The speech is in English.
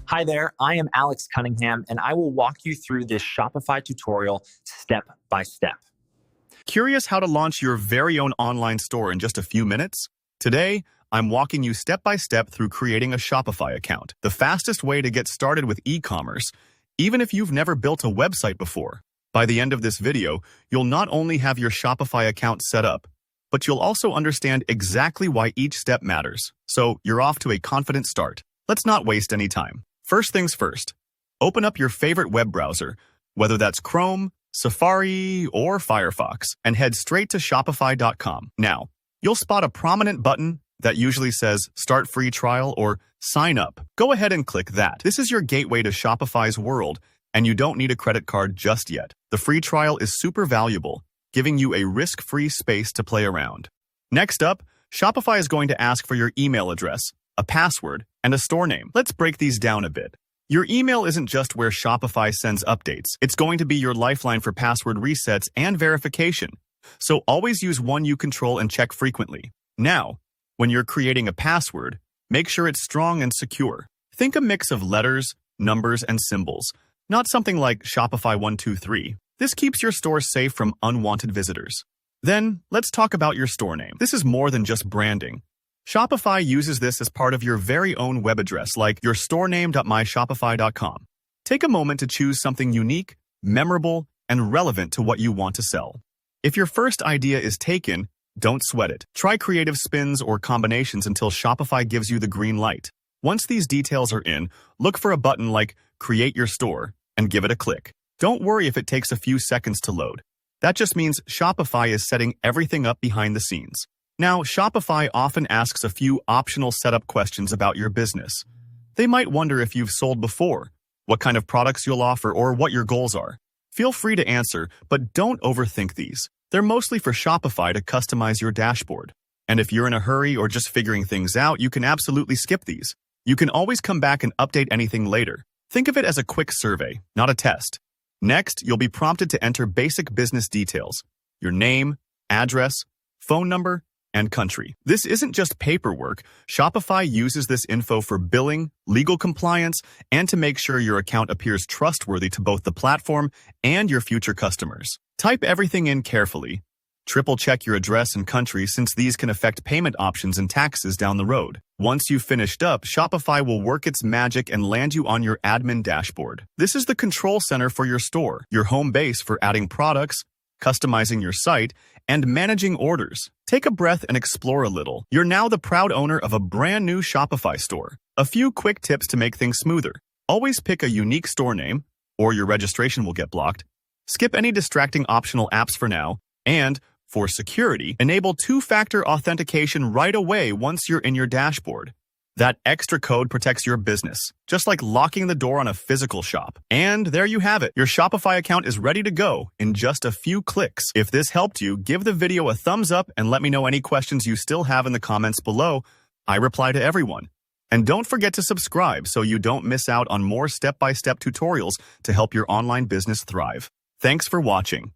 Hi there, I am Alex Cunningham, and I will walk you through this Shopify tutorial step by step. Curious how to launch your very own online store in just a few minutes? Today, I'm walking you step by step through creating a Shopify account, the fastest way to get started with e-commerce, even if you've never built a website before. By the end of this video, you'll not only have your Shopify account set up, but you'll also understand exactly why each step matters. So you're off to a confident start. Let's not waste any time. First things first, open up your favorite web browser, whether that's Chrome, Safari, or Firefox, and head straight to Shopify.com. Now, you'll spot a prominent button that usually says Start Free Trial or Sign Up. Go ahead and click that. This is your gateway to Shopify's world, and you don't need a credit card just yet. The free trial is super valuable, giving you a risk-free space to play around. Next up, Shopify is going to ask for your email address, a password, and a store name. Let's break these down a bit. Your email isn't just where Shopify sends updates. It's going to be your lifeline for password resets and verification. So always use one you control and check frequently. Now, when you're creating a password, make sure it's strong and secure. Think a mix of letters, numbers, and symbols, not something like Shopify123. This keeps your store safe from unwanted visitors. Then, let's talk about your store name. This is more than just branding. Shopify uses this as part of your very own web address, like your storename.myshopify.com. Take a moment to choose something unique, memorable, and relevant to what you want to sell. If your first idea is taken, don't sweat it. Try creative spins or combinations until Shopify gives you the green light. Once these details are in, look for a button like Create Your Store and give it a click. Don't worry if it takes a few seconds to load. That just means Shopify is setting everything up behind the scenes. Now, Shopify often asks a few optional setup questions about your business. They might wonder if you've sold before, what kind of products you'll offer, or what your goals are. Feel free to answer, but don't overthink these. They're mostly for Shopify to customize your dashboard. And if you're in a hurry or just figuring things out, you can absolutely skip these. You can always come back and update anything later. Think of it as a quick survey, not a test. Next, you'll be prompted to enter basic business details: your name, address, phone number, and country. This isn't just paperwork. Shopify uses this info for billing, legal compliance, and to make sure your account appears trustworthy to both the platform and your future customers. Type everything in carefully. Triple check your address and country, since these can affect payment options and taxes down the road. Once you've finished up, Shopify will work its magic and land you on your admin dashboard. This is the control center for your store, your home base for adding products, customizing your site, and managing orders. Take a breath and explore a little. You're now the proud owner of a brand new Shopify store. A few quick tips to make things smoother. Always pick a unique store name, or your registration will get blocked. Skip any distracting optional apps for now. And, for security, enable two-factor authentication right away once you're in your dashboard. That extra code protects your business, just like locking the door on a physical shop. And there you have it. Your Shopify account is ready to go in just a few clicks. If this helped you, give the video a thumbs up and let me know any questions you still have in the comments below. I reply to everyone. And don't forget to subscribe so you don't miss out on more step-by-step tutorials to help your online business thrive. Thanks for watching.